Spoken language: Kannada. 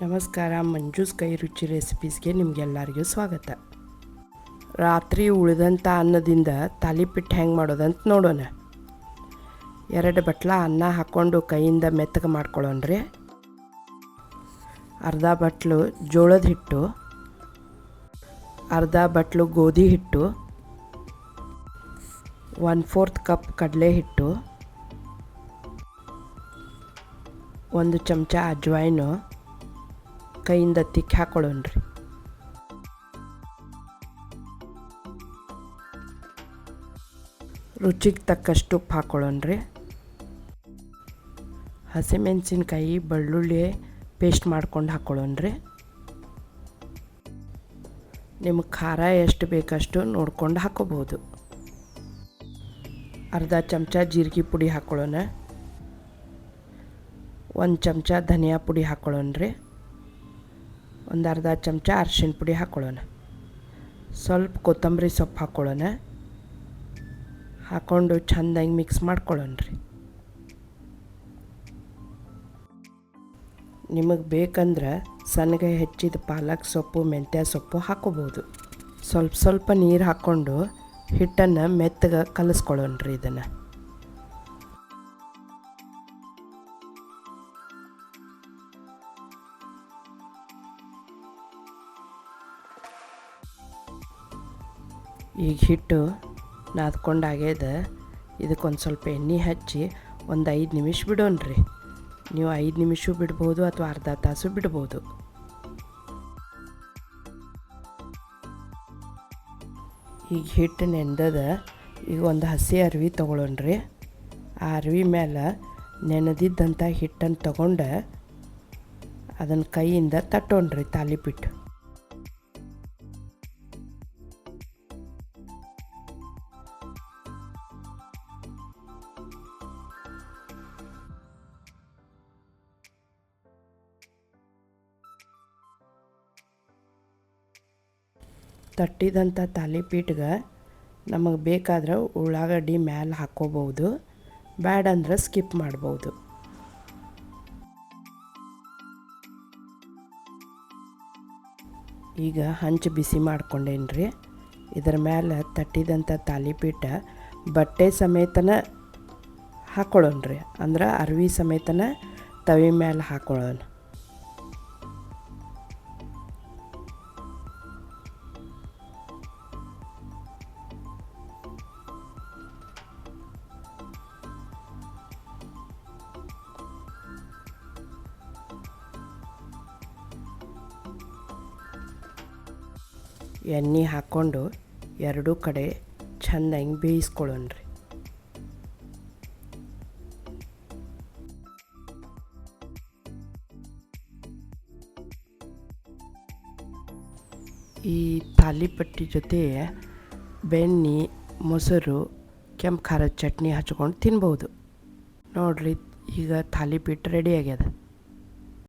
ನಮಸ್ಕಾರ, ಮಂಜೂಸ್ ಕೈ ರುಚಿ ರೆಸಿಪೀಸ್ಗೆ ನಿಮಗೆಲ್ಲರಿಗೂ ಸ್ವಾಗತ. ರಾತ್ರಿ ಉಳಿದಂಥ ಅನ್ನದಿಂದ ತಾಲಿಪಿಟ್ಟು ಹೆಂಗೆ ಮಾಡೋದಂತ ನೋಡೋಣ. 2 ಬಟ್ಲ ಅನ್ನ ಹಾಕ್ಕೊಂಡು ಕೈಯಿಂದ ಮೆತ್ತಗೆ ಮಾಡ್ಕೊಳ್ಳೋಣ್ರಿ. ಅರ್ಧ ಬಟ್ಲು ಜೋಳದ ಹಿಟ್ಟು, ಅರ್ಧ ಬಟ್ಲು ಗೋಧಿ ಹಿಟ್ಟು, 1/4 ಕಪ್ ಕಡಲೆ ಹಿಟ್ಟು, 1 ಚಮಚ ಅಜ್ವಾಯಿನು ಕೈಯಿಂದ ತಿಕ್ಕಿ ಹಾಕೊಳ್ಳೋಣ್ರಿ. ರುಚಿಗೆ ತಕ್ಕಷ್ಟು ಉಪ್ಪು ಹಾಕೊಳ್ಳೋಣ್ರಿ. ಹಸಿಮೆಣಸಿನ್ಕಾಯಿ ಬೆಳ್ಳುಳ್ಳಿ ಪೇಸ್ಟ್ ಮಾಡ್ಕೊಂಡು ಹಾಕೊಳ್ಳೋಣ್ರಿ. ನಿಮಗೆ ಖಾರ ಎಷ್ಟು ಬೇಕಷ್ಟು ನೋಡ್ಕೊಂಡು ಹಾಕೋಬೋದು. ಅರ್ಧ ಚಮಚ ಜೀರಿಗೆ ಪುಡಿ ಹಾಕೊಳ್ಳೋಣ. 1 ಚಮಚ ಧನಿಯಾ ಪುಡಿ ಹಾಕೊಳ್ಳೋಣ್ರಿ. 1 ಅರ್ಧ ಚಮಚ ಅರಿಶಿನ ಪುಡಿ ಹಾಕ್ಕೊಳ್ಳೋಣ. ಸ್ವಲ್ಪ ಕೊತ್ತಂಬರಿ ಸೊಪ್ಪು ಹಾಕ್ಕೊಳ್ಳೋಣ. ಹಾಕ್ಕೊಂಡು ಚೆಂದಾಗಿ ಮಿಕ್ಸ್ ಮಾಡ್ಕೊಳ್ಳೋಣ್ರಿ. ನಿಮಗೆ ಬೇಕಂದ್ರೆ ಸಣ್ಣಗೆ ಹೆಚ್ಚಿದ ಪಾಲಕ್ ಸೊಪ್ಪು, ಮೆಂತ್ಯ ಸೊಪ್ಪು ಹಾಕೋಬೋದು. ಸ್ವಲ್ಪ ನೀರು ಹಾಕ್ಕೊಂಡು ಹಿಟ್ಟನ್ನು ಮೆತ್ತಗೆ ಕಲಿಸ್ಕೊಳ್ಳೋಣ್ರಿ. ಇದನ್ನು ಈಗ ಹಿಟ್ಟು ನಾದ್ಕೊಂಡಾಗ್ಯದ. ಇದಕ್ಕೊಂದು ಸ್ವಲ್ಪ ಎಣ್ಣೆ ಹಚ್ಚಿ ಒಂದು 5 ನಿಮಿಷ ಬಿಡೋಣ್ರಿ. ನೀವು 5 ನಿಮಿಷ ಬಿಡ್ಬೋದು ಅಥವಾ ಅರ್ಧ ತಾಸು ಬಿಡ್ಬೋದು. ಈಗ ಹಿಟ್ಟು ನೆಂದದ. ಈಗ ಒಂದು ಹಸಿ ಅರಿವಿ ತೊಗೊಳೋಣ್ರಿ. ಆ ಅರಿವಿ ಮೇಲೆ ನೆನೆದಿದ್ದಂಥ ಹಿಟ್ಟನ್ನು ತೊಗೊಂಡು ಅದನ್ನು ಕೈಯಿಂದ ತಟ್ಟೋಣ್ರಿ ತಾಲಿಪಿಟ್ಟು. ತಟ್ಟಿದಂಥ ತಾಲಿಪೀಟ್ಗೆ ನಮಗೆ ಬೇಕಾದ್ರೆ ಉಳ್ಳಾಗಡ್ಡಿ ಮ್ಯಾಲೆ ಹಾಕ್ಕೋಬೋದು, ಬ್ಯಾಡ ಅಂದ್ರೆ ಸ್ಕಿಪ್ ಮಾಡ್ಬೋದು. ಈಗ ಹಂಚು ಬಿಸಿ ಮಾಡ್ಕೊಂಡೇನ್ರಿ. ಇದರ ಮೇಲೆ ತಟ್ಟಿದಂಥ ತಾಲಿಪೀಟ ಬಟ್ಟೆ ಸಮೇತನ ಹಾಕ್ಕೊಳ್ಳೋಣ್ರಿ. ಅಂದ್ರೆ ಅರಿವಿ ಸಮೇತನ ತವಿ ಮೇಲೆ ಹಾಕ್ಕೊಳ್ಳೋಣ. ಎಣ್ಣೆ ಹಾಕ್ಕೊಂಡು 2 ಕಡೆ ಚೆಂದಾಗಿ ಬೇಯಿಸ್ಕೊಳ್ಳೋಣ್ರಿ. ಈ ತಾಲಿಪಟ್ಟಿ ಜೊತೆ ಬೆಣ್ಣೆ, ಮೊಸರು, ಕೆಂಪು ಖಾರದ ಚಟ್ನಿ ಹಚ್ಕೊಂಡು ತಿನ್ಬೋದು. ನೋಡಿರಿ, ಈಗ ತಾಲಿಪೀಟ್ ರೆಡಿ ಆಗ್ಯದ.